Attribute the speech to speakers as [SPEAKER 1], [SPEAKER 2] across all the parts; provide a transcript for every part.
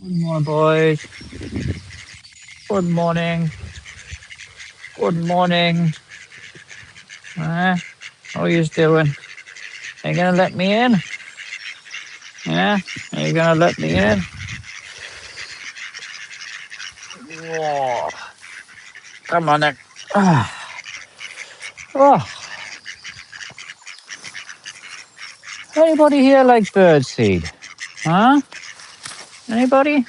[SPEAKER 1] Good morning, boys. Good morning. Good morning. How are you doing? Are you gonna let me in? Yeah? Are you gonna let me in? Whoa. Come on then. Ah. Oh, anybody here like birdseed? Huh? Anybody?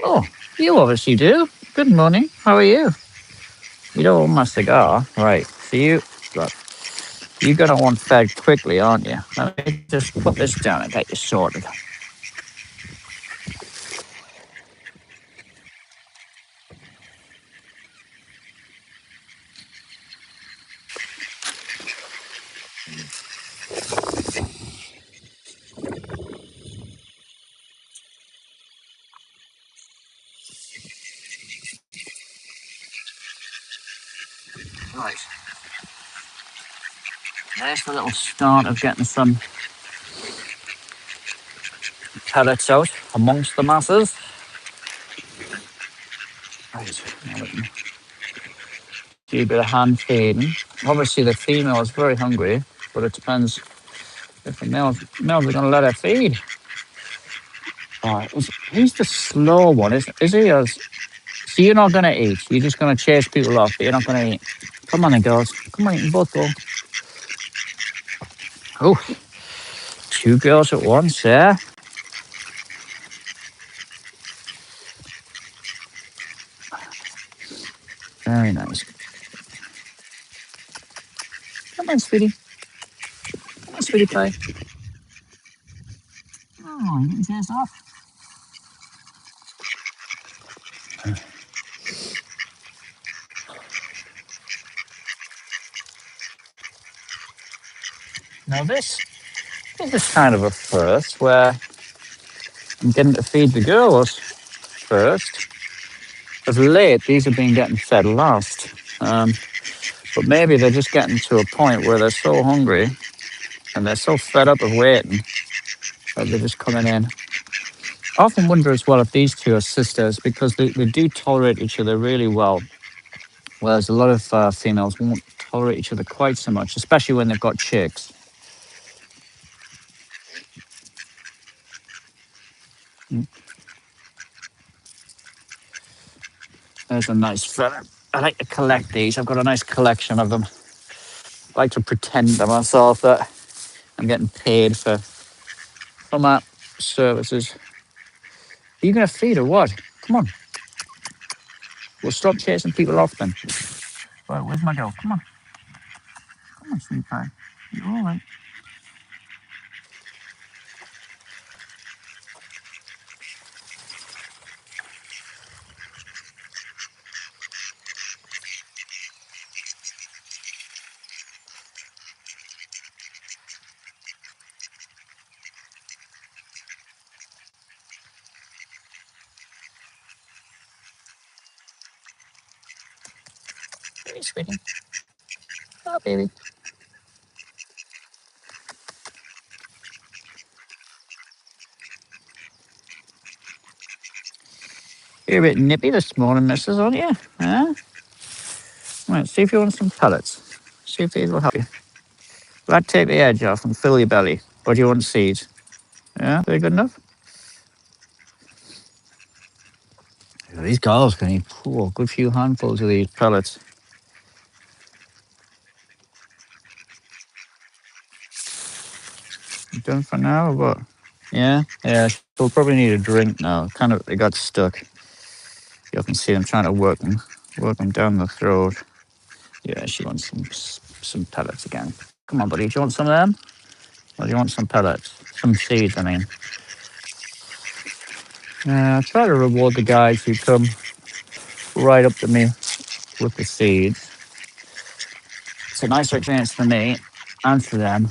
[SPEAKER 1] Oh, you obviously do. Good morning. How are you? You don't want my cigar. Right. So look, you're gonna want fed quickly, aren't you? Let me just put this down and get you sorted. Right. There's the little start of getting some pellets out amongst the masses. Right. Now we can do a bit of hand feeding. Obviously, the female is very hungry, but it depends if the males are going to let her feed. All right. He's the slow one, is he? So you're not going to eat. You're just going to chase people off, but you're not going to eat. Come on then, girls. Come on, you can both go. Oh, two girls at once, yeah? Very nice. Come on, sweetie. Come on, sweetie pie. Oh, you getting chased off? Now this is kind of a first where I'm getting to feed the girls first. Of late, these have been getting fed last. But maybe they're just getting to a point where they're so hungry and they're so fed up of waiting that they're just coming in. I often wonder as well if these two are sisters because they do tolerate each other really well, whereas a lot of females won't tolerate each other quite so much, especially when they've got chicks. Mm, there's a nice fella. I like to collect these. I've got a nice collection of them. I like to pretend to myself that I'm getting paid for my services. Are you going to feed or what? Come on. We'll stop chasing people off then. Right, where's my girl? Come on. Come on, sweet pie. You're all right. Hey, sweetie. Oh, baby. You're a bit nippy this morning, missus, aren't you? Huh? Right, see if you want some pellets. See if these will help you. Will that take the edge off and fill your belly? Or do you want seeds? Yeah, very good enough? Yeah, these girls can eat a good few handfuls of these pellets. You done for now or what? Yeah? Yeah, she'll probably need a drink now. Kind of, they got stuck. You can see them trying to work them down the throat. Yeah, she wants some pellets again. Come on, buddy. Do you want some of them? Or do you want some pellets? Some seeds, I mean. I try to reward the guys who come right up to me with the seeds. It's a nicer experience for me and for them.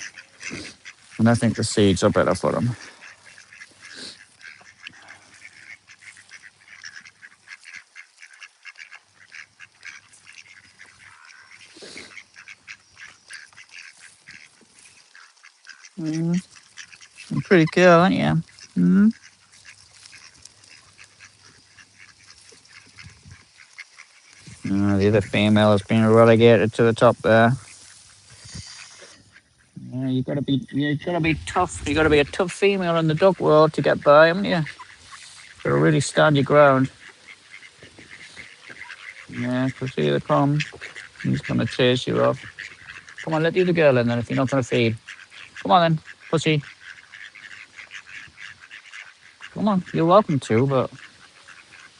[SPEAKER 1] And I think the seeds are better for them. Mm, Pretty cool, aren't you? Hmm? The other female has been relegated to the top there. Yeah, you gotta be tough. You gotta be a tough female in the duck world to get by, haven't you? Gotta really stand your ground. Yeah, because here they come. He's gonna chase you off. Come on, let the other girl in then if you're not gonna feed. Come on then, pussy. Come on, you're welcome to, but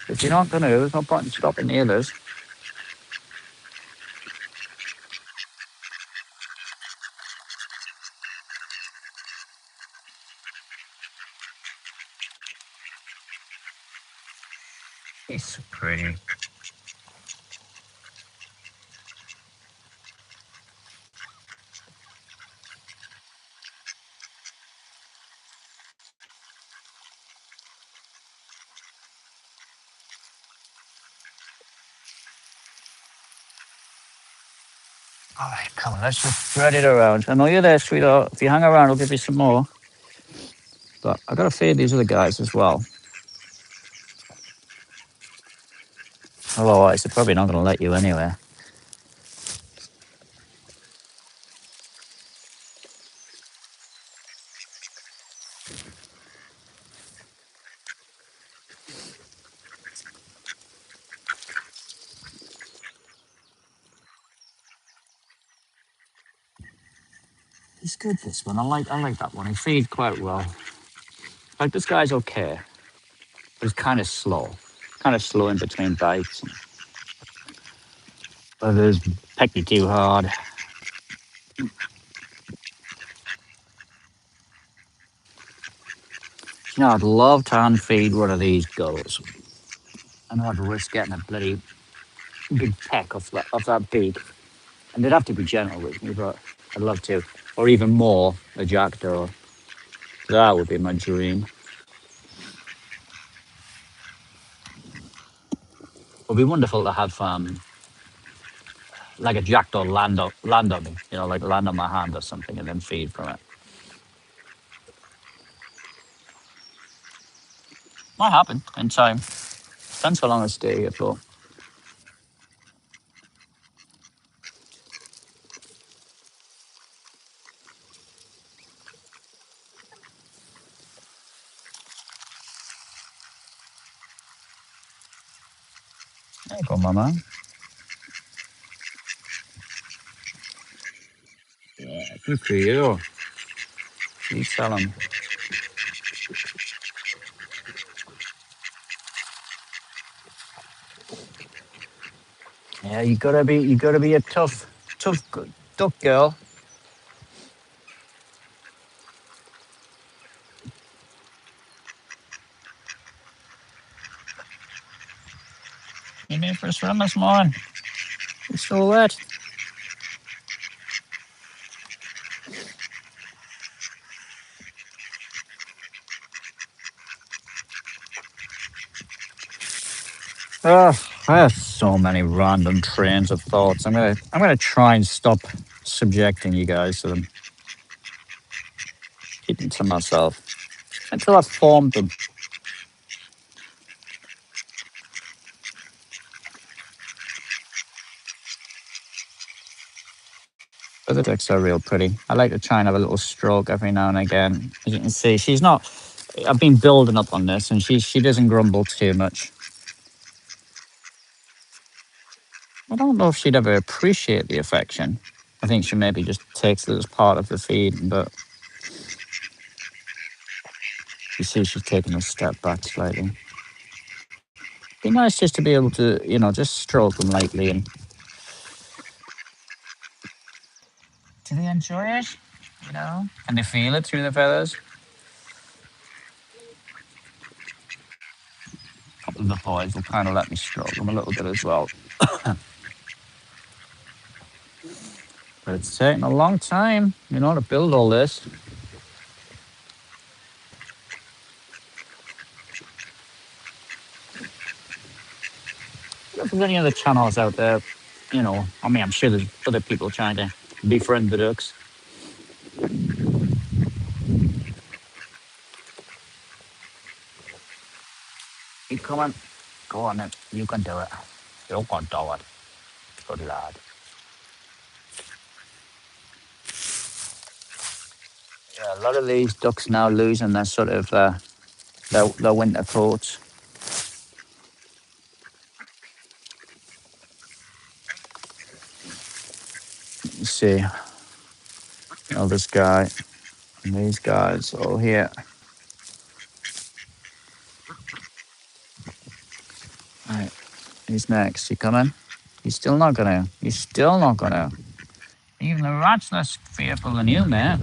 [SPEAKER 1] if you're not gonna, there's no point in stopping the others. He's so pretty. All right, come on, let's just spread it around. I know you're there, sweetheart. If you hang around, I'll give you some more. But I gotta feed these other guys as well. Otherwise, they're probably not gonna let you anywhere. It's good, this one. I like that one. He feeds quite well. Like, this guy's okay, but he's kind of slow. Kind of slow in between bites. Others peck you too hard. You know, I'd love to hand feed one of these gulls. I know I'd risk getting a bloody big peck off that beak. And they'd have to be gentle with me, but I'd love to. Or even more, a jackdaw. That would be my dream. It would be wonderful to have like a jackdaw land on me, like land on my hand or something and then feed from it. Might happen in time. Depends how long I stay here for. There you go, mama. Yeah, good for you. You tell him. Yeah, you gotta be a tough duck girl. You need for a swim this morning. It's so wet. Oh, I have so many random trains of thoughts. I'm gonna try and stop subjecting you guys to them. Keep them to myself until I've formed them. But the ducks are real pretty. I like to try and have a little stroke every now and again. As you can see, she's not. I've been building up on this, and she doesn't grumble too much. I don't know if she'd ever appreciate the affection. I think she maybe just takes it as part of the feed, but you see she's taking a step back slightly. Be nice just to be able to, just stroke them lightly. And do they enjoy it? Can they feel it through the feathers? A couple of the boys will kind of let me stroke them a little bit as well. But it's taken a long time, to build all this. If there's any other channels out there, I'm sure there's other people trying to befriend the ducks. Keep coming. Go on then. You can do it. You can do it. Good lad. Yeah, a lot of these ducks now losing their sort of their winter coats. You see, this guy and these guys all here. Right, who's next? You coming? You're still not gonna. You're still not gonna. Even the rat's less fearful than you, man.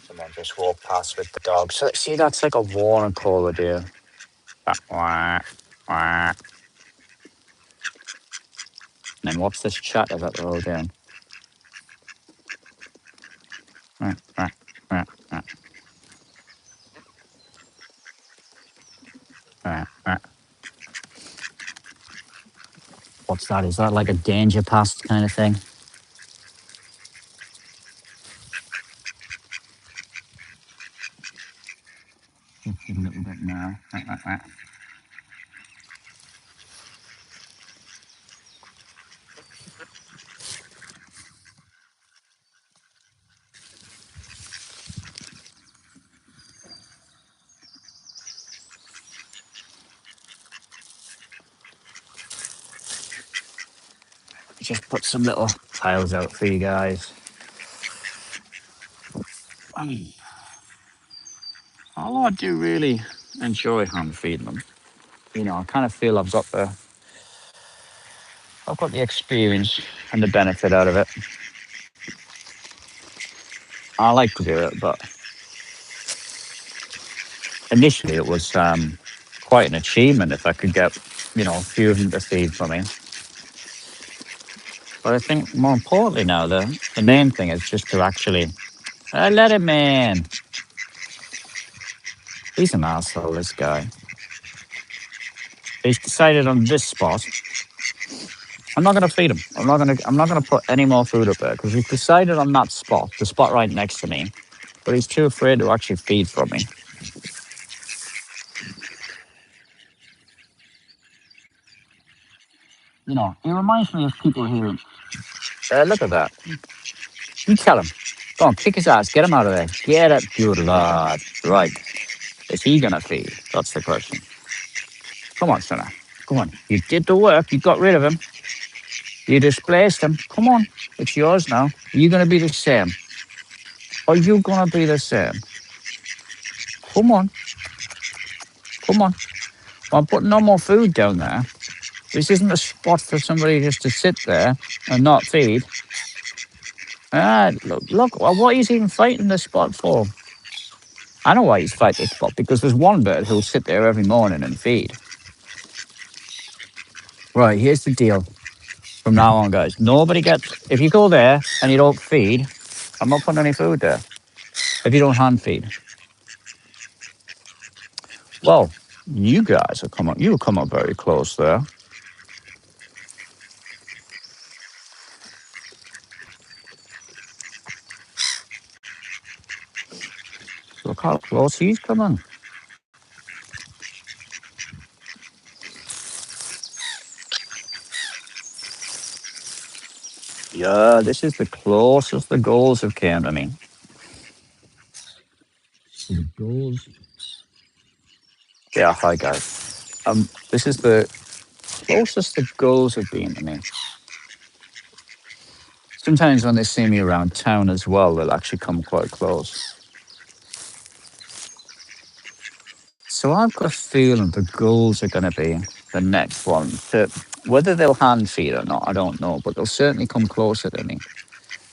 [SPEAKER 1] Someone just walked past with the dog. So see, that's like a warning call, dear. Wah, wah. And then what's this chatter that they're all doing? Wah, wah, wah, wah, wah, wah. What's that? Is that like a danger pass kind of thing? Just a little bit now. Wah, wah, wah. Just put some little tiles out for you guys. Although I do really enjoy hand feeding them. I kind of feel I've got the experience and the benefit out of it. I like to do it, but initially it was quite an achievement if I could get, a few of them to feed for me. But I think more importantly now, the main thing is just to actually let him in. He's an asshole, this guy. He's decided on this spot. I'm not going to feed him. I'm not gonna put any more food up there because he's decided on that spot, the spot right next to me. But he's too afraid to actually feed from me. He reminds me of people who. Look at that. You tell him. Go on, kick his ass. Get him out of there. Get it. Good lad. Right. Is he going to feed? That's the question. Come on, Sinner. Come on. You did the work. You got rid of him. You displaced him. Come on. It's yours now. Are you going to be the same? Are you going to be the same? Come on. Come on. I'm putting no more food down there. This isn't a spot for somebody just to sit there and not feed. Look, what he's even fighting the spot for. I know why he's fighting the spot, because there's one bird who'll sit there every morning and feed. Right, here's the deal. From now on, guys, nobody gets, if you go there and you don't feed, I'm not putting any food there. If you don't hand feed. Well, you guys have come up very close there. Look how close he's coming. Yeah, this is the closest the goals have came to me. The goals. Yeah, hi guys. This is the closest the goals have been to me. Sometimes when they see me around town as well, they'll actually come quite close. So I've got a feeling the goals are going to be the next one. Whether they'll hand feed or not, I don't know, but they'll certainly come closer to me.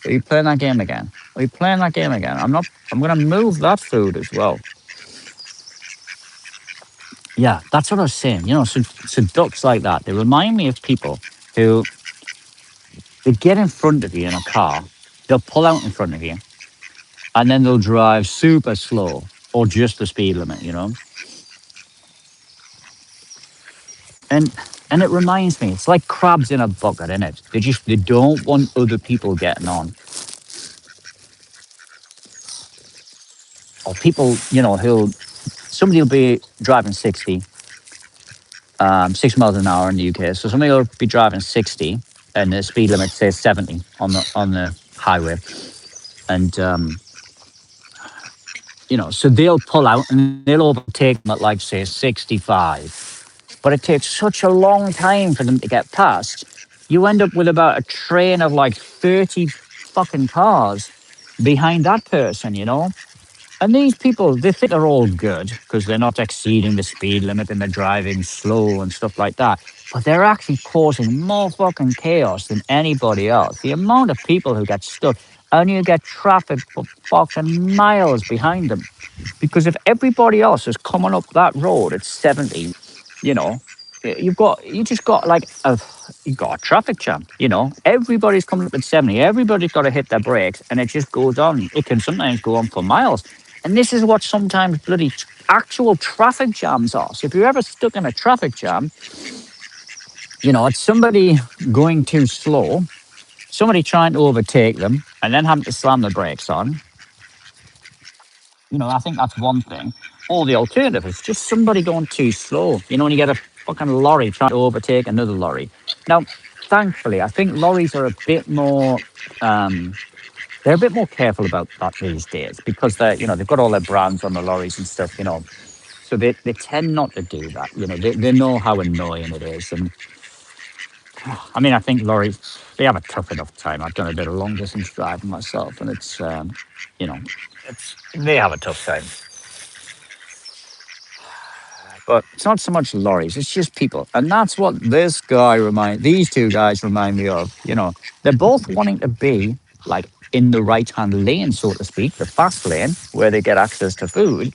[SPEAKER 1] Are you playing that game again? Are you playing that game again? I'm not. I'm going to move that food as well. Yeah, that's what I was saying. So ducks like that, they remind me of people who they get in front of you in a car, they'll pull out in front of you, and then they'll drive super slow or just the speed limit. And and it reminds me, it's like crabs in a bucket, isn't it? They don't want other people getting on. Or people, who'll somebody will be driving 60, 6 miles an hour in the UK. So somebody will be driving 60 and the speed limit says 70 on the highway. And so they'll pull out and they'll overtake them at like say 65. But it takes such a long time for them to get past. You end up with about a train of like 30 fucking cars behind that person. And these people, they think they're all good because they're not exceeding the speed limit and they're driving slow and stuff like that. But they're actually causing more fucking chaos than anybody else. The amount of people who get stuck and you get traffic for fucking miles behind them. Because if everybody else is coming up that road at 70, you know, you just got like you got a traffic jam. Everybody's coming up at 70, everybody's got to hit their brakes, and it just goes on. It can sometimes go on for miles. And this is what sometimes bloody actual traffic jams are. So if you're ever stuck in a traffic jam, it's somebody going too slow, somebody trying to overtake them, and then having to slam the brakes on. I think that's one thing. Or the alternative is just somebody going too slow. When you get a fucking lorry trying to overtake another lorry. Now, thankfully, I think lorries are a bit more. They're a bit more careful about that these days because they've got all their brands on the lorries and stuff. So they tend not to do that. They know how annoying it is. And I mean, I think lorries, they have a tough enough time. I've done a bit of long distance driving myself, and you know, they have a tough time. But it's not so much lorries, it's just people. And that's what these two guys remind me of. They're both wanting to be like in the right hand lane, so to speak, the fast lane where they get access to food.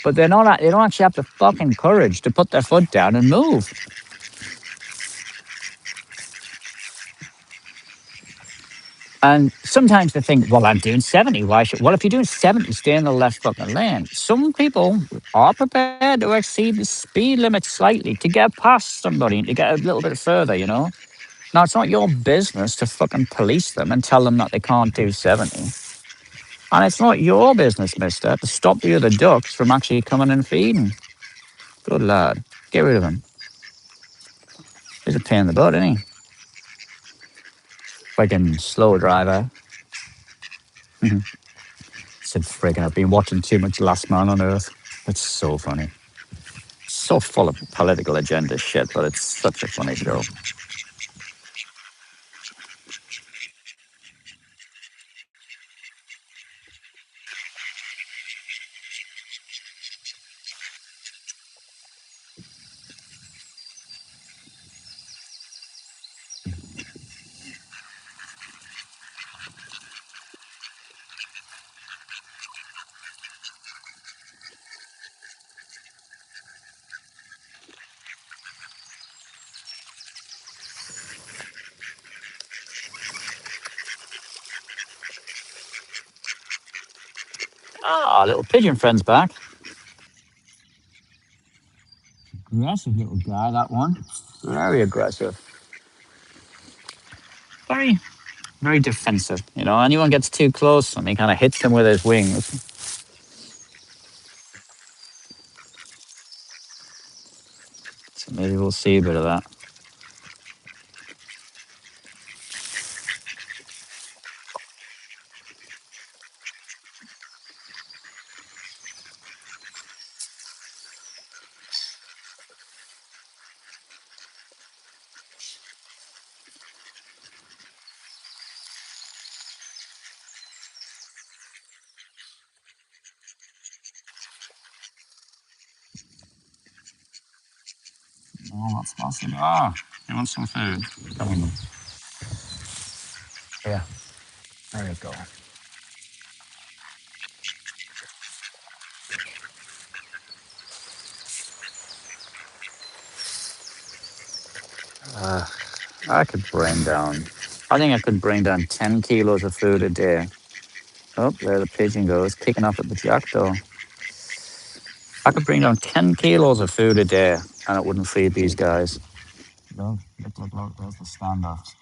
[SPEAKER 1] But they don't actually have the fucking courage to put their foot down and move. And sometimes they think, well, I'm doing 70. Well, if you're doing 70, stay in the left fucking lane. Some people are prepared to exceed the speed limit slightly to get past somebody and to get a little bit further. Now, it's not your business to fucking police them and tell them that they can't do 70. And it's not your business, mister, to stop the other ducks from actually coming and feeding. Good lad. Get rid of him. He's a pain in the butt, isn't he? Fucking slow driver. Said friggin', I've been watching too much Last Man on Earth. It's so funny. So full of political agenda shit, but it's such a funny show. Ah, little pigeon friend's back. Aggressive little guy, that one. Very aggressive. Very, very defensive. Anyone gets too close and he kind of hits them with his wings. So maybe we'll see a bit of that. Oh, that's massive. Ah, you want some food? Come on. Yeah. There you go. Uh, I could bring down, I think I could bring down 10 kilos of food a day. Oh, there the pigeon goes, kicking off at the jackdaw. I could bring down 10 kilos of food a day and it wouldn't feed these guys. Look, there's the standoff.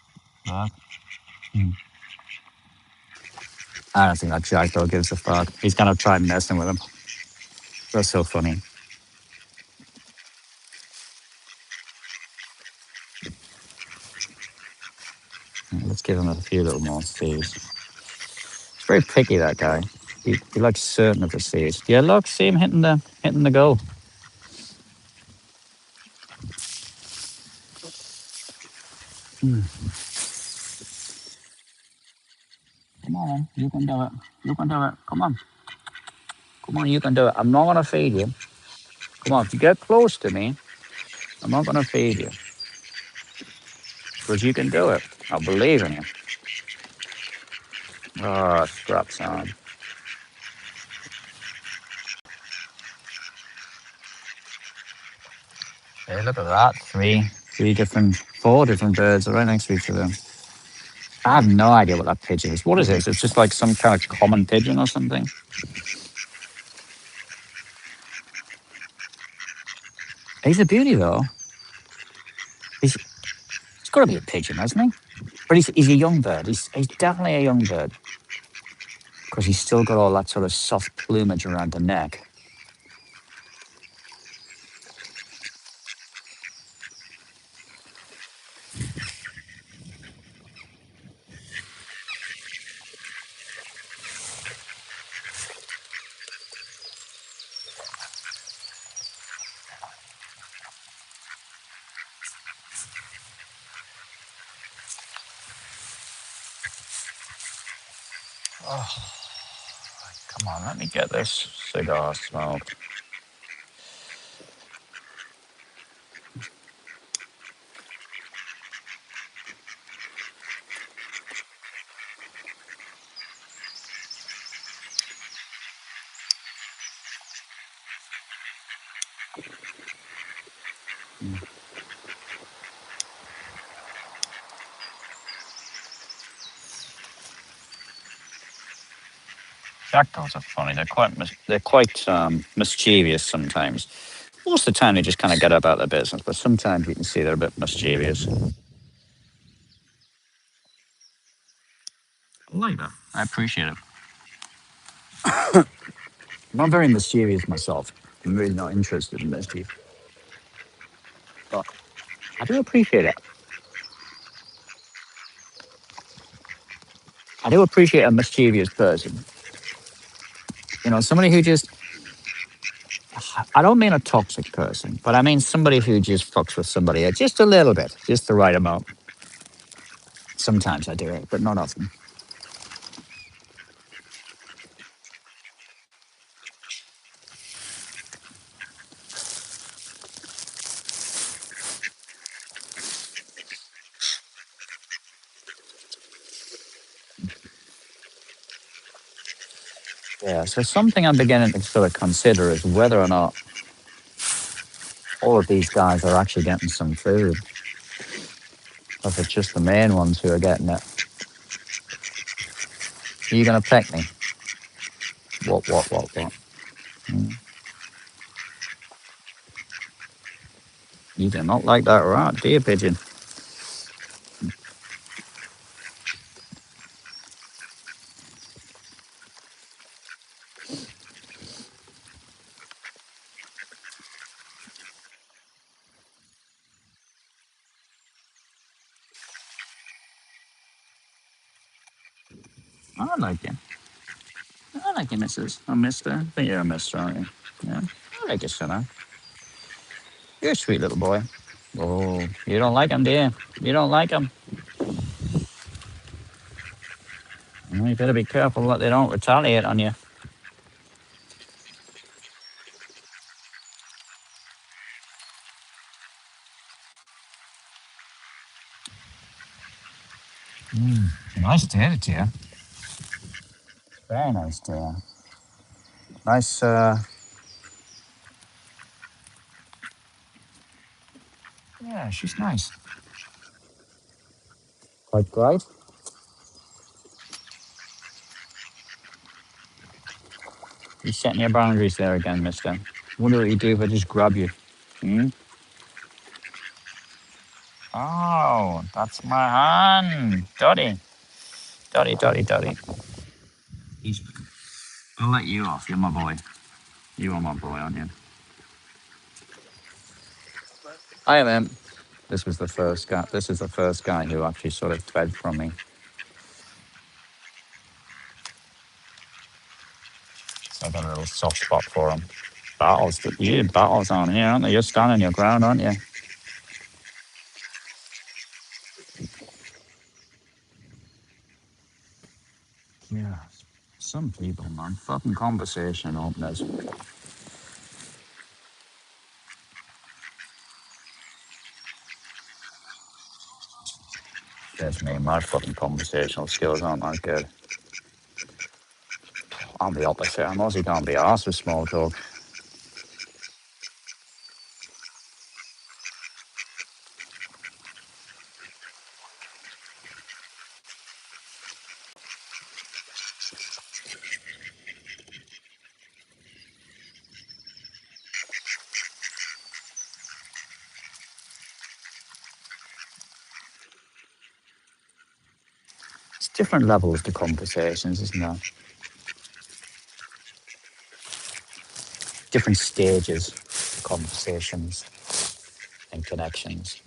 [SPEAKER 1] Look. Hmm. I don't think that jackdaw gives a fuck. He's gonna try messing with him. That's so funny. Let's give him a few little more seeds. He's very picky, that guy. He likes certain of the seeds. Yeah, look, see him hitting the goal. Hmm. Come on, man. You can do it. You can do it. Come on. Come on, you can do it. I'm not gonna feed you. Come on, if you get close to me, I'm not gonna feed you. Because you can do it. I believe in you. Oh, scraps on. Hey, look at that. Four different birds are right next to each other. I have no idea what that pigeon is. What is this? It's just like some kind of common pigeon or something. He's a beauty, though. He's got to be a pigeon, hasn't he? But he's a young bird. He's definitely a young bird because he's still got all that sort of soft plumage around the neck. Oh, come on, let me get this cigar smoked. Jackdaws are funny. They're quite mischievous sometimes. Most of the time, they just kind of get about their business, but sometimes you can see they're a bit mischievous. I like that. I appreciate it. I'm not very mischievous myself. I'm really not interested in mischief, but I do appreciate it. I do appreciate a mischievous person. Somebody who just, I don't mean a toxic person, but I mean somebody who just fucks with somebody just a little bit, just the right amount. Sometimes I do it, but not often. Yeah, so something I'm beginning to sort of consider is whether or not all of these guys are actually getting some food, or if it's just the main ones who are getting it. Are you going to peck me? What? Mm. You do not like that rat, do you, pigeon? I like you. I like you, Mrs. or Mister. I think you're a Mister, aren't you? Yeah. I like you, son. You're a sweet little boy. Oh, you don't like him, do you? You don't like him? Well, you better be careful that they don't retaliate on you. Nice to hear it to you. Very nice deer. Nice, yeah, she's nice. Quite bright. You're setting your boundaries there again, mister. Wonder what you do if I just grab you. Hmm? Oh, that's my hand. Dotty. Dotty, Dotty, Dotty. He's, I'll let you off. You're my boy. You are my boy, aren't you? I am him. This was the first guy. This is the first guy who actually sort of fed from me. So I got a little soft spot for him. Battles. You did battles on here, aren't they? You're standing your ground, aren't you? Yeah. Some people, man. Fucking conversation openers. There's me. My fucking conversational skills aren't that good. I'm the opposite. I'm Aussie, can't be arsed with small talk. It's different levels to conversations, isn't there? Different stages to conversations and connections.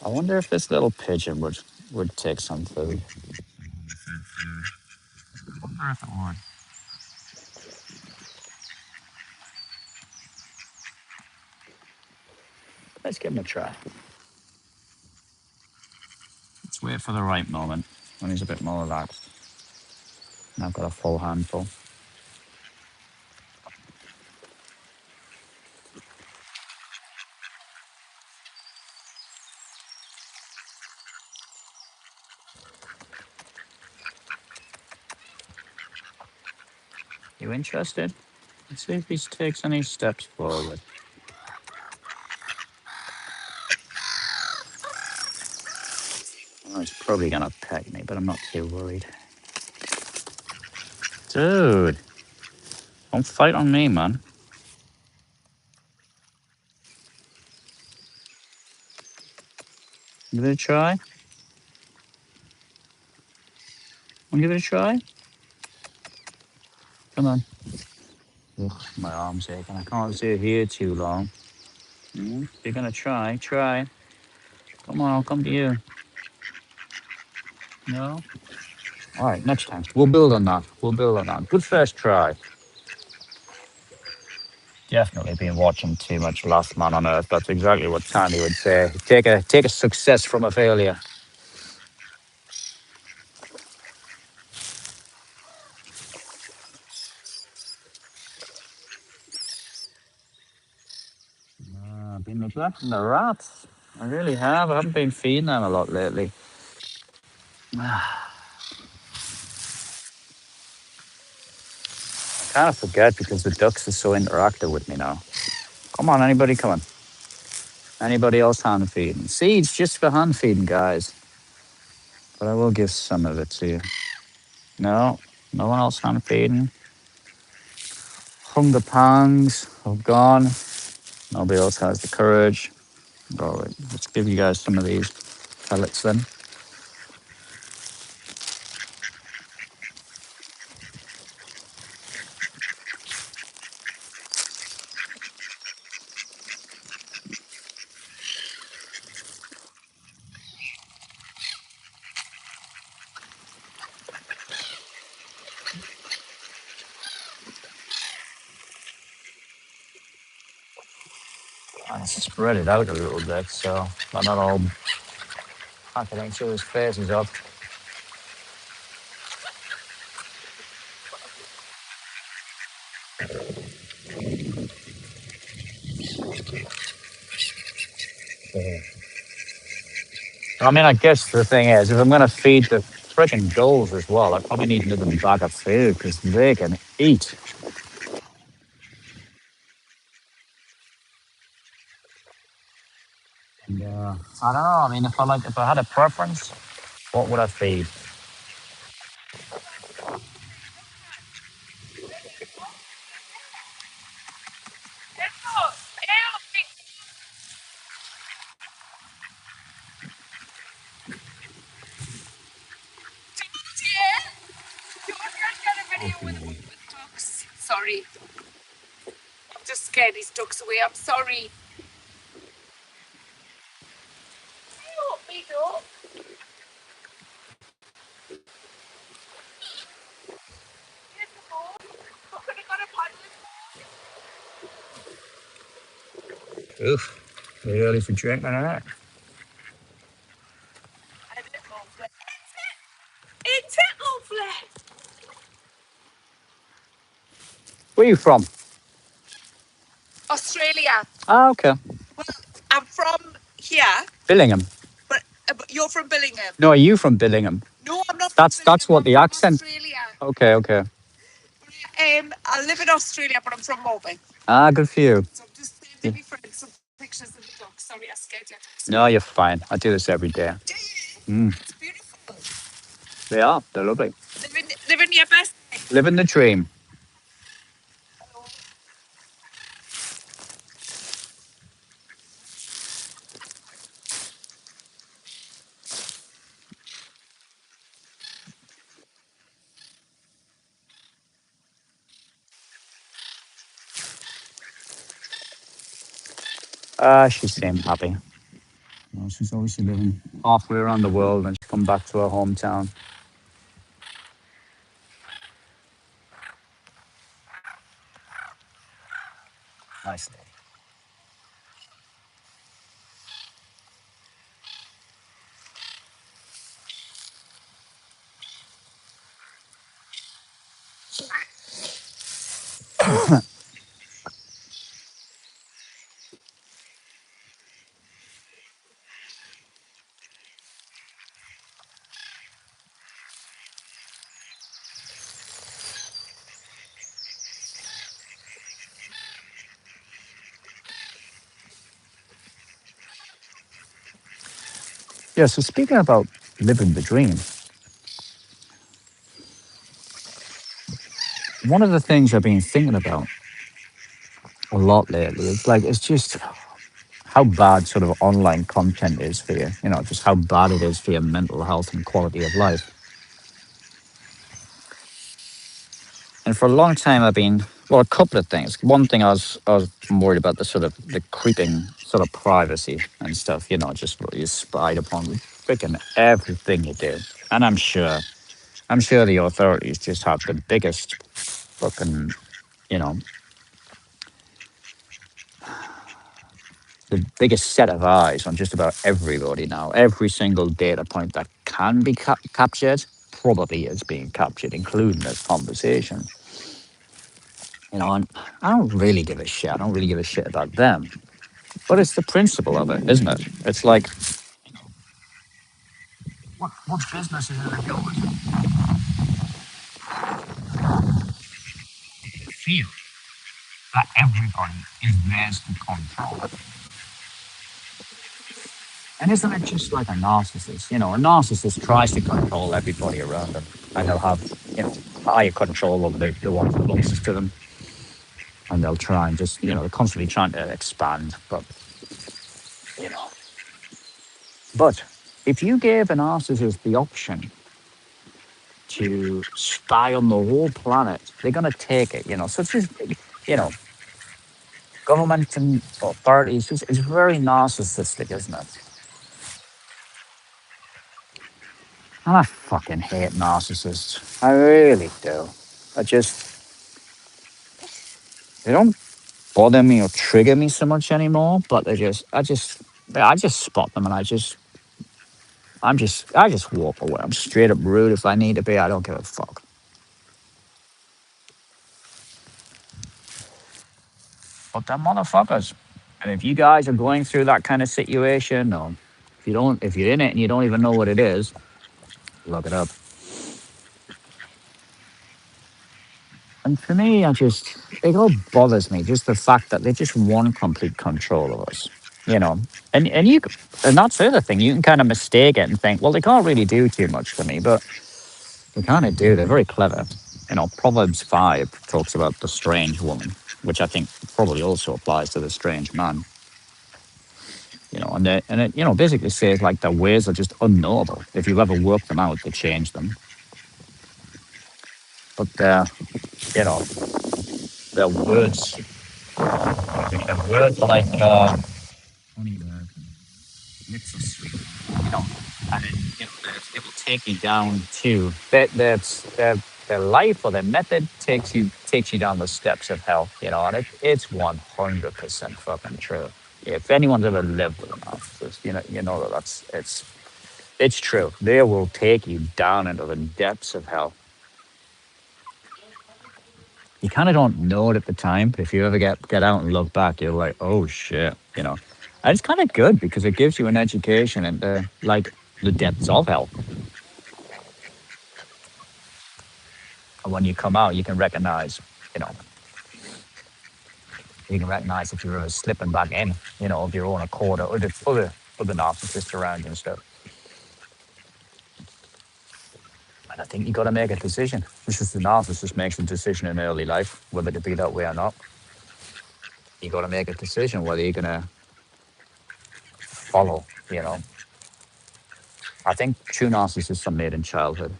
[SPEAKER 1] I wonder if this little pigeon would take some food. I wonder if it would. Let's give him a try. Let's wait for the right moment when he's a bit more relaxed. And I've got a full handful. You interested? Let's see if he takes any steps forward. Oh, he's probably gonna peck me, but I'm not too worried. Dude, don't fight on me, man. Give it a try. Wanna give it a try? Come on. Ugh, my arm's aching. I can't stay here too long. If you're gonna try, try. Come on, I'll come to you. No? All right, next time. We'll build on that. We'll build on that. Good first try. Definitely been watching too much Last Man on Earth. That's exactly what Tandy would say. Take a success from a failure. I've been neglecting the rats. I really have. I haven't been feeding them a lot lately. I kind of forget because the ducks are so interactive with me now. Come on, anybody, come on. Anybody else hand feeding? Seeds just for hand feeding, guys. But I will give some of it to you. No, no one else hand feeding. Hunger pangs have gone. Nobody else has the courage. All right, let's give you guys some of these pellets then. I'll spread it out a little bit so they're not all packing each other's faces up. I mean, I guess the thing is, if I'm going to feed the freaking gulls as well, I probably need another bag of food because they can eat. Yeah, I don't know. I mean, if I had a preference, what would I feed?
[SPEAKER 2] Get a video with ducks. Sorry, I'm just scared these ducks away. I'm sorry. Oh, me dog. Here's the ball. Look, I got a paddle.
[SPEAKER 1] Oof, too early for drinking, isn't it?
[SPEAKER 2] I didn't know. It's it, lovely.
[SPEAKER 1] Where are you from?
[SPEAKER 2] Australia.
[SPEAKER 1] Ah, okay.
[SPEAKER 2] Well, I'm from here,
[SPEAKER 1] Billingham.
[SPEAKER 2] but you're from Billingham.
[SPEAKER 1] No, are you from Billingham?
[SPEAKER 2] No, I'm not from
[SPEAKER 1] That's
[SPEAKER 2] Billingham.
[SPEAKER 1] what
[SPEAKER 2] I'm
[SPEAKER 1] the
[SPEAKER 2] from
[SPEAKER 1] accent.
[SPEAKER 2] Australia.
[SPEAKER 1] Okay, okay.
[SPEAKER 2] I live in Australia, but I'm from Melbourne.
[SPEAKER 1] Ah, good for you.
[SPEAKER 2] So I'm just
[SPEAKER 1] Yeah.
[SPEAKER 2] sending my friends some pictures of the ducks. Sorry, I scared you.
[SPEAKER 1] No, you're fine. I do this every day.
[SPEAKER 2] Do you?
[SPEAKER 1] Mm,
[SPEAKER 2] It's beautiful.
[SPEAKER 1] they are. They're lovely.
[SPEAKER 2] Living your best life.
[SPEAKER 1] Living the dream. She seemed happy. Well, she's obviously living halfway around the world and she's come back to her hometown. Nice. Yeah, so speaking about living the dream, one of the things I've been thinking about a lot lately is like, it's just how bad sort of online content is for you, just how bad it is for your mental health and quality of life. And for a long time, I've been, well, a couple of things. One thing I was worried about the sort of the creeping sort of privacy and stuff, just what you spied upon freaking everything you do. And I'm sure the authorities just have the biggest fucking, you know, the biggest set of eyes on just about everybody now. Every single data point that can be captured probably is being captured, including this conversation. And I don't really give a shit. I don't really give a shit about them. But it's the principle of it, isn't it? It's like, what business is it of yours? You feel that everybody is theirs to control. And isn't it just like a narcissist? A narcissist tries to control everybody around them, and they'll have, higher control over the ones closest to them, and they'll try and just, they're constantly trying to expand. You know, but if you gave a narcissist the option to spy on the whole planet, they're going to take it. So it's just, you know, government and authorities is very narcissistic, isn't it? And I fucking hate narcissists. I really do. I just, they don't. bother me or trigger me so much anymore. But I just spot them and I just walk away. I'm straight up rude if I need to be. I don't give a fuck. But they're motherfuckers. And if you guys are going through that kind of situation, or if you're in it and you don't even know what it is, look it up. And for me, it all bothers me. Just the fact that they just want complete control of us, you know. And that's the other thing. You can kind of mistake it and think, well, they can't really do too much for me, but they kind of do. They're very clever. Proverbs 5 talks about the strange woman, which I think probably also applies to the strange man. And it basically says like their ways are just unknowable. If you ever work them out, they change them. But you know, their words, their words are like funny word. It's so sweet, you know. And then it will take you down to their life or their method takes you down the steps of hell, and it's 100% fucking true. If anyone's ever lived with a narcissist, you know that it's true. They will take you down into the depths of hell. You kind of don't know it at the time, but if you ever get out and look back, you're like, oh shit. And it's kind of good because it gives you an education into like the depths of hell. And when you come out, you know, you can recognize if you're ever slipping back in, of your own accord or the other narcissists around you and stuff. And I think you got to make a decision. This is the narcissist makes a decision in early life, whether to be that way or not. You got to make a decision whether you're gonna follow. You know, I think true narcissists are made in childhood,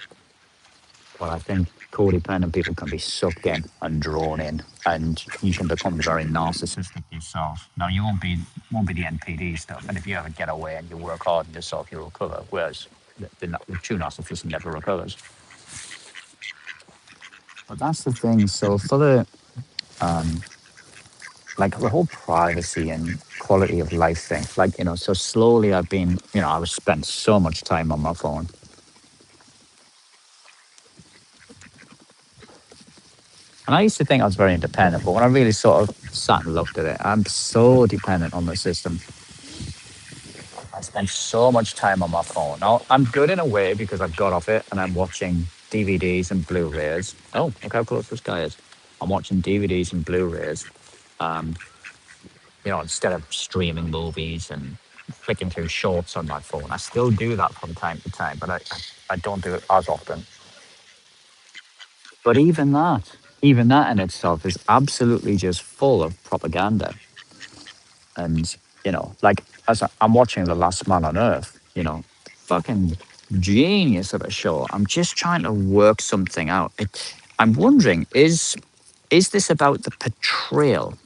[SPEAKER 1] but I think codependent people can be sucked in and drawn in, and you can become very narcissistic yourself. Now, you won't be the NPD stuff, and if you ever get away and you work hard on yourself, you'll recover. Whereas the true narcissist never recovers. But that's the thing. So for the um, like the whole privacy and quality of life thing, like so slowly I was spent so much time on my phone. And I used to think I was very independent, but when I really sort of sat and looked at it, I'm so dependent on the system. I spend so much time on my phone. Now, I'm good in a way because I've got off it and I'm watching DVDs and Blu-rays. Oh, look how close this guy is. I'm watching DVDs and Blu-rays, um, instead of streaming movies and flicking through shorts on my phone. I still do that from time to time, but I don't do it as often. But even that in itself is absolutely just full of propaganda. And like I'm watching The Last Man on Earth, fucking genius of a show. I'm just trying to work something out. I'm wondering, is this about the portrayal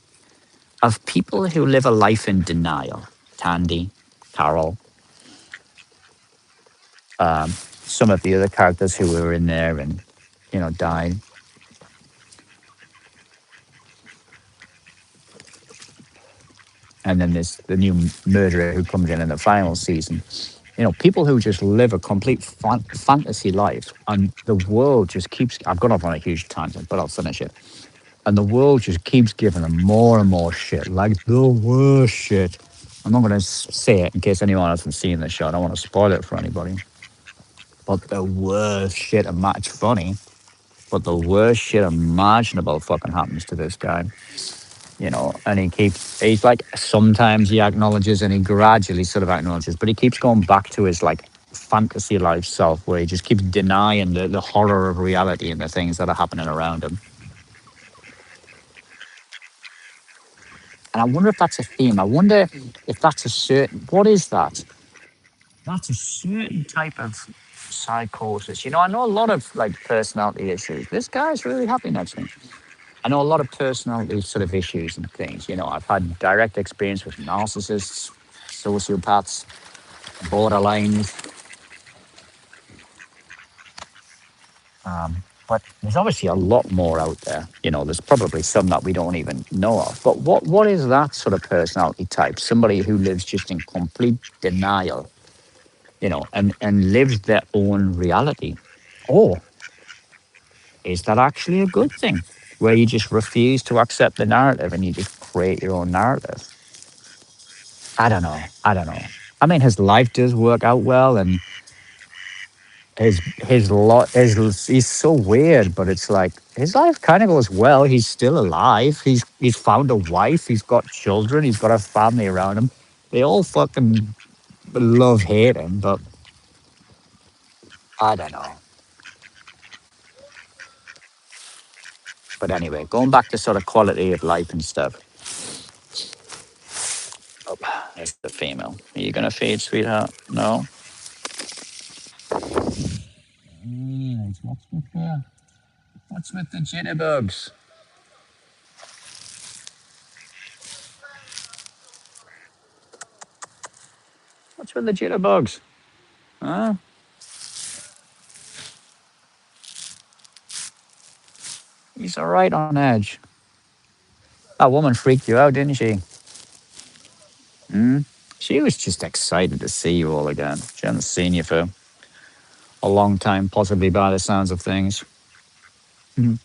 [SPEAKER 1] of people who live a life in denial? Tandy, Carol, some of the other characters who were in there and died. And then there's the new murderer who comes in the final season. People who just live a complete fantasy life, and the world just keeps. I've gone off on a huge tangent, but I'll finish it. And the world just keeps giving them more and more shit, like the worst shit. I'm not going to say it in case anyone hasn't seen the show. I don't want to spoil it for anybody. But the worst shit, it's funny, but the worst shit imaginable fucking happens to this guy. And he's like, sometimes he acknowledges and he gradually sort of acknowledges, but he keeps going back to his like fantasy life self where he just keeps denying the horror of reality and the things that are happening around him. And I wonder if that's a theme. I wonder if that's what is that? That's a certain type of psychosis. I know a lot of like personality issues. This guy's really happy next to me. I know a lot of personality sort of issues and things. I've had direct experience with narcissists, sociopaths, borderlines. But there's obviously a lot more out there. There's probably some that we don't even know of. But what is that sort of personality type? Somebody who lives just in complete denial, and lives their own reality. Or is that actually a good thing? Where you just refuse to accept the narrative and you just create your own narrative. I don't know. I don't know. I mean, his life does work out well, and his lot is he's so weird, but it's like his life kind of goes well. He's still alive. He's found a wife. He's got children. He's got a family around him. They all fucking love hate him, but I don't know. But anyway, going back to sort of quality of life and stuff. Oh, there's the female. Are you gonna feed, sweetheart? No. What's with the jitterbugs? What's with the jitterbugs? Huh? He's all right on edge. That woman freaked you out, didn't she? Hmm? She was just excited to see you all again. She hadn't seen you for a long time, possibly by the sounds of things. Mhm.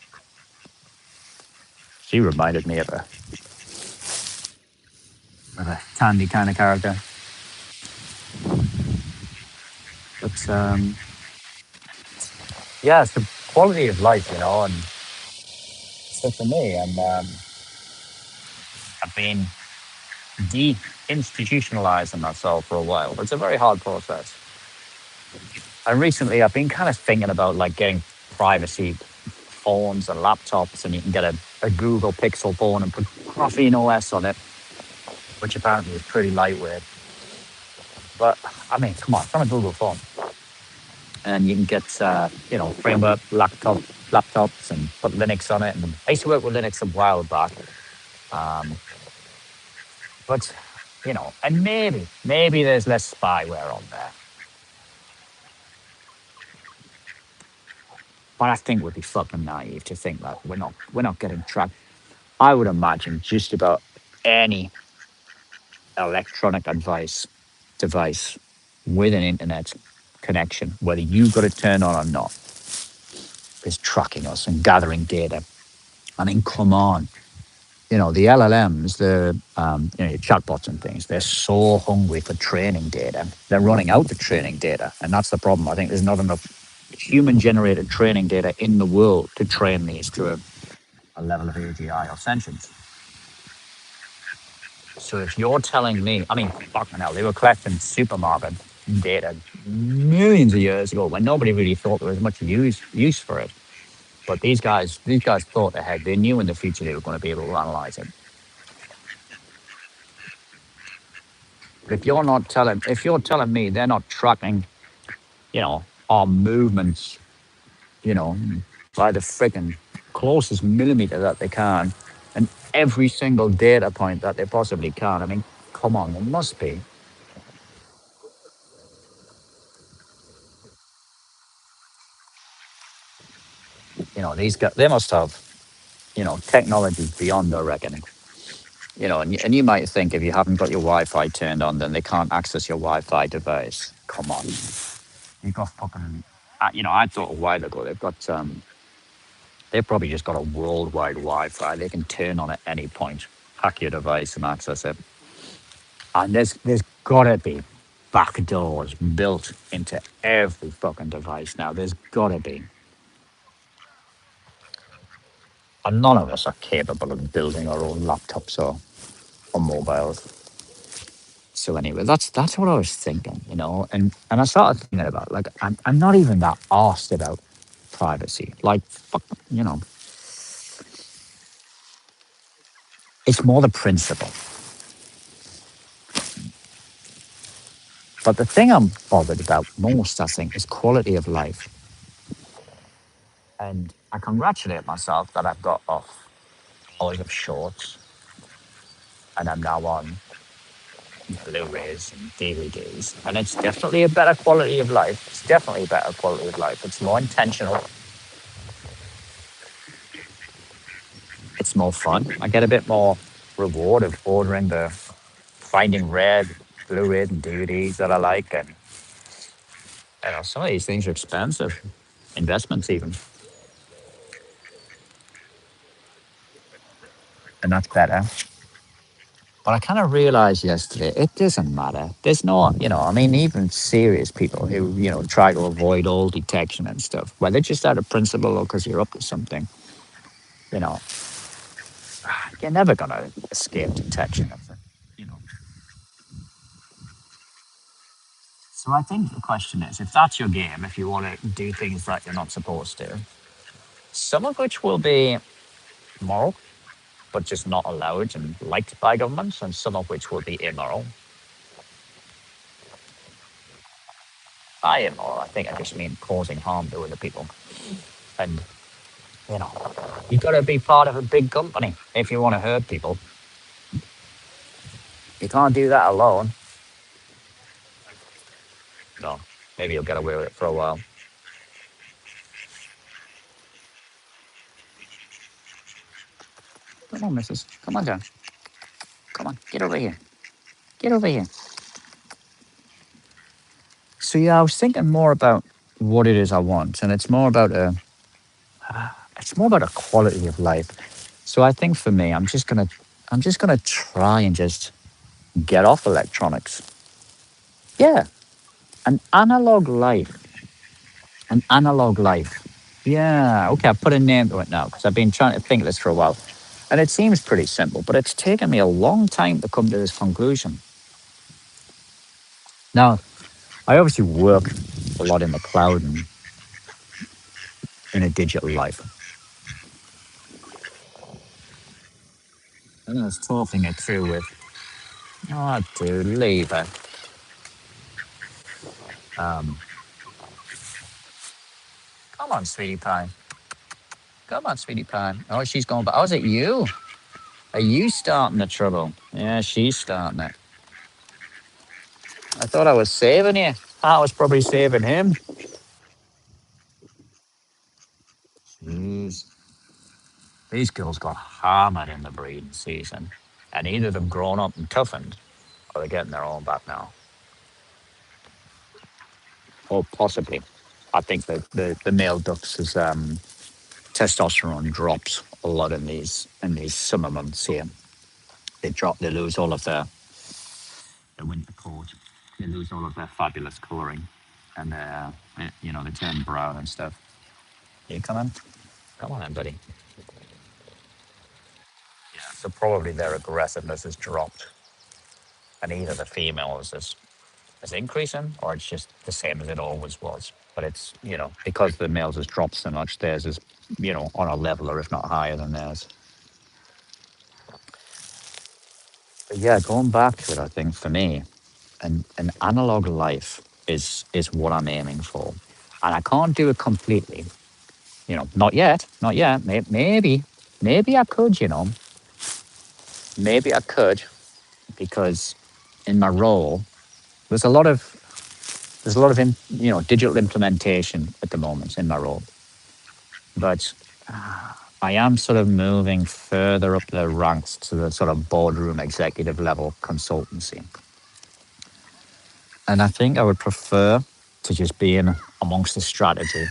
[SPEAKER 1] She reminded me of a Tandy kind of character. But yeah, it's the quality of life, and so for me, I've been de-institutionalizing myself for a while. It's a very hard process. And recently, I've been kind of thinking about like getting privacy phones and laptops, and you can get a Google Pixel phone and put Graphene OS on it, which apparently is pretty lightweight. But I mean, come on, it's on a Google phone, and you can get framework laptops and put Linux on it. And I used to work with Linux a while back, um, but and maybe there's less spyware on there. But I think we'd be fucking naive to think that we're not getting tracked. I would imagine just about any electronic device with an internet connection, whether you've got it turned on or not, is tracking us and gathering data. I mean, come on. The LLMs, your chatbots and things, they're so hungry for training data. They're running out of training data. And that's the problem. I think there's not enough human generated training data in the world to train these to a level of AGI or sentience. So if you're telling me, I mean, fucking hell, they were collecting supermarket data millions of years ago when nobody really thought there was much use for it. But these guys thought ahead. They knew in the future they were going to be able to analyze it. But if you're telling me they're not tracking, our movements, you know, by the freaking closest millimeter that they can, and every single data point that they possibly can. I mean, come on, there must be. These guys, they must have, technology beyond their reckoning. And you might think if you haven't got your Wi-Fi turned on, then they can't access your Wi-Fi device. Come on, you've got fucking. I thought a while ago they've probably just got a worldwide Wi-Fi they can turn on at any point, hack your device and access it. And there's gotta be back doors built into every fucking device now. There's gotta be. And none of us are capable of building our own laptops or mobiles. So anyway, that's what I was thinking, and I started thinking about like I'm not even that asked about privacy. Like fuck, it's more the principle. But the thing I'm bothered about most, I think, is quality of life. And I congratulate myself that I've got off all of shorts and I'm now on Blu-rays and DVDs. And it's definitely a better quality of life. It's definitely a better quality of life. It's more intentional. more fun. I get a bit more reward of ordering the finding red, Blu-ray and DVDs that I like, and some of these things are expensive investments even, and that's better. But I kind of realized yesterday it doesn't matter. There's no, I mean, even serious people who, try to avoid all detection and stuff, whether just out of principle or because you're up to something, you know, you're never going to escape detection of it, you know. So I think the question is, if that's your game, if you want to do things that you're not supposed to, some of which will be moral, but just not allowed and liked by governments, and some of which will be immoral. By immoral, I think I just mean causing harm to other people. And, you know, you got to be part of a big company if you want to hurt people. You can't do that alone. No, maybe you'll get away with it for a while. Come on, missus. Come on down. Come on, get over here. Get over here. So yeah, I was thinking more about what it is I want, and it's more about a quality of life. So I think for me, I'm just gonna try and just get off electronics. Yeah, an analog life, an analog life. Yeah, okay, I've put a name to it now because I've been trying to think of this for a while. And it seems pretty simple, but it's taken me a long time to come to this conclusion. Now, I obviously work a lot in the cloud and in a digital life. And I was talking it through with, oh, dude, leave it. Um, Come on, sweetie pie. Come on, sweetie pie. Oh, she's going back. Oh, is it you? Are you starting the trouble? Yeah, she's starting it. I thought I was saving you. I was probably saving him. Jeez. These girls got hammered in the breeding season. And either they've grown up and toughened, or they're getting their own back now. Or possibly. I think that the male ducks is testosterone drops a lot in these summer months here. They lose all of their winter coat. They lose all of their fabulous colouring, and they turn brown and stuff. You coming? Come on, then, buddy. Yeah. So probably their aggressiveness has dropped, and either the female is increasing, or it's just the same as it always was. But it's because the males has dropped so much, theirs is on a level or if not higher than theirs. But yeah, going back to it, I think for me, an analog life is what I'm aiming for, and I can't do it completely. Not yet, not yet. Maybe I could. Maybe I could, because in my role, there's a lot of digital implementation at the moment in my role, but I am sort of moving further up the ranks to the sort of boardroom executive level consultancy. And I think I would prefer to just be in amongst the strategy.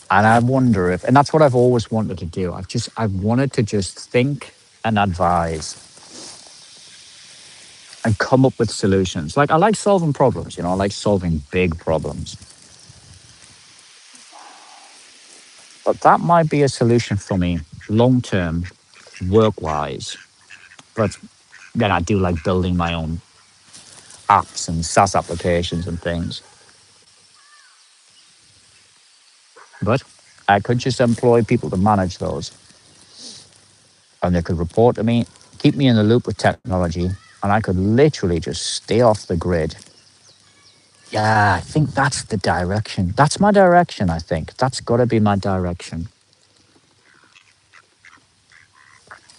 [SPEAKER 1] And I wonder if, and that's what I've always wanted to do. I've wanted to just think and advise and come up with solutions. Like I like solving problems, I like solving big problems. But that might be a solution for me long term, work wise. But then I do like building my own apps and SaaS applications and things. But I could just employ people to manage those. And they could report to me, keep me in the loop with technology, and I could literally just stay off the grid. Yeah, I think that's the direction. That's my direction, I think. That's got to be my direction.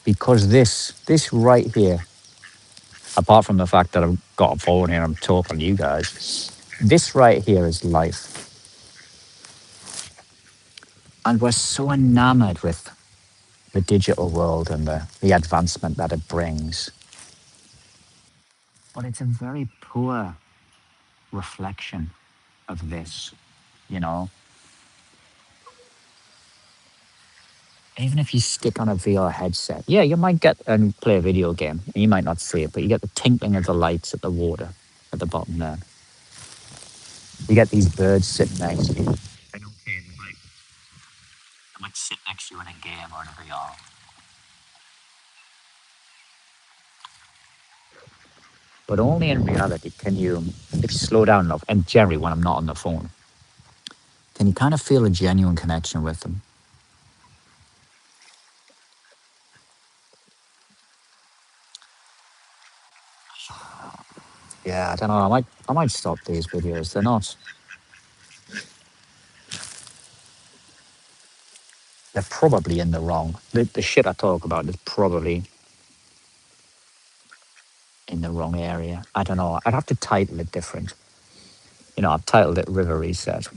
[SPEAKER 1] Because this right here, apart from the fact that I've got a phone here and I'm talking to you guys, This right here is life. And we're so enamored with the digital world and the advancement that it brings. But it's a very poor reflection of this, you know. Even if you stick on a VR headset, yeah, you might get and play a video game, and you might not see it, but you get the tinkling of the lights at the water at the bottom there. You get these birds sitting next to you. They don't care. They might sit next to you in a game or in a VR. But only in reality can you, if you slow down enough, and generally when I'm not on the phone, can you kind of feel a genuine connection with them. Yeah, I don't know. I might stop these videos. They're probably in the wrong. The shit I talk about is probably in the wrong area. I don't know. I'd have to title it different. You know, I've titled it River Reset.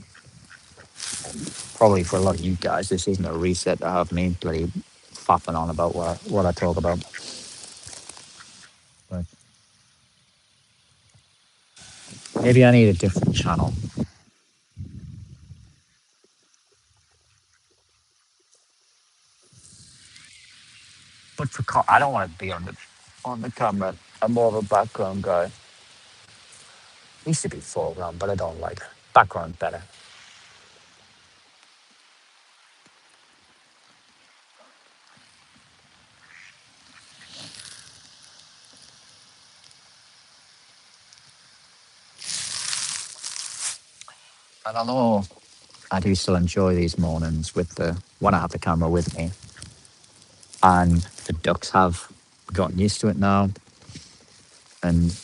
[SPEAKER 1] Probably for a lot of you guys, this isn't a reset to have me bloody faffing on about what I talk about. But maybe I need a different channel. But I don't want to be on the camera. I'm more of a background guy. Used to be foreground, but I don't like it. Background better. And I know I do still enjoy these mornings with the when I have the camera with me, and the ducks have gotten used to it now, and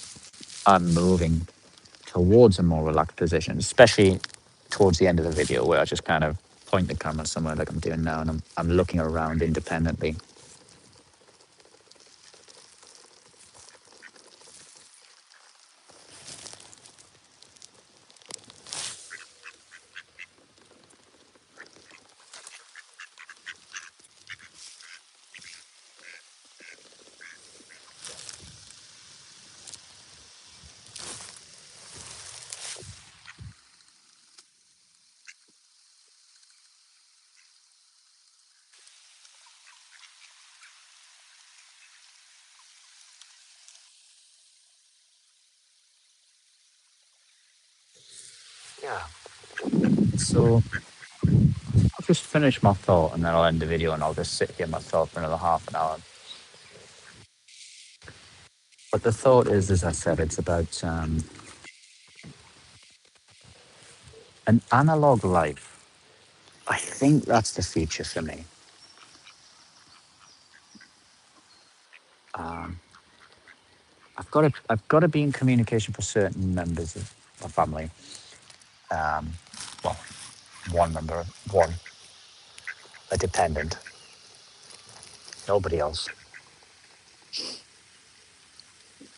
[SPEAKER 1] I'm moving towards a more relaxed position, especially towards the end of the video where I just kind of point the camera somewhere like I'm doing now, and I'm looking around independently. Yeah. So I'll just finish my thought and then I'll end the video and I'll just sit here myself for another half an hour. But the thought is, as I said, it's about an analog life. I think that's the future for me. Um, I've got to be in communication for certain members of my family. Um, well, one, a dependent, nobody else.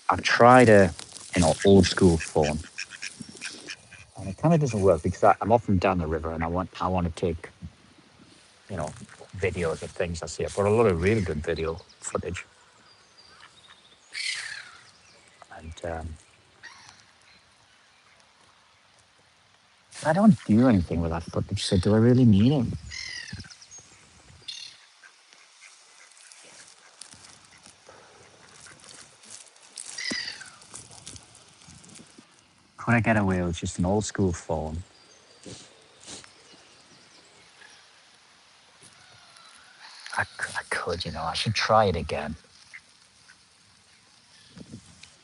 [SPEAKER 1] I've tried old school phone, and it kind of doesn't work because I'm often down the river and I want to take, you know, videos of things I see. I've got a lot of really good video footage, and I don't do anything with that footage. So do I really need it? Could I get away with just an old school phone? I could, you know. I should try it again.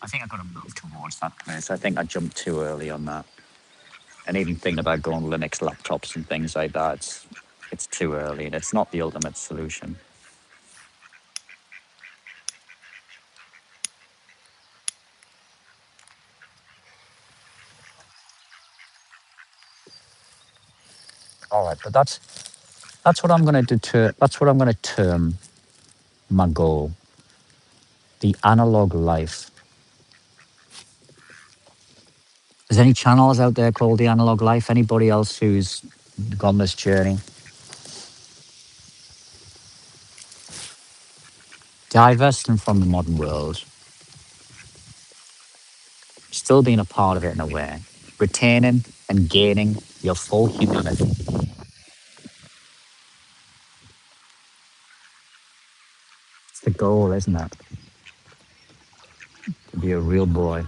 [SPEAKER 1] I think I've got to move towards that place. I think I jumped too early on that. And even thinking about going Linux laptops and things like that, it's too early and it's not the ultimate solution. All right, but that's what I'm going to deter. That's what I'm going to term my goal: the analog life. There's any channels out there called The Analog Life? Anybody else who's gone this journey? Divesting from the modern world, still being a part of it in a way, retaining and gaining your full humanity. It's the goal, isn't it? To be a real boy.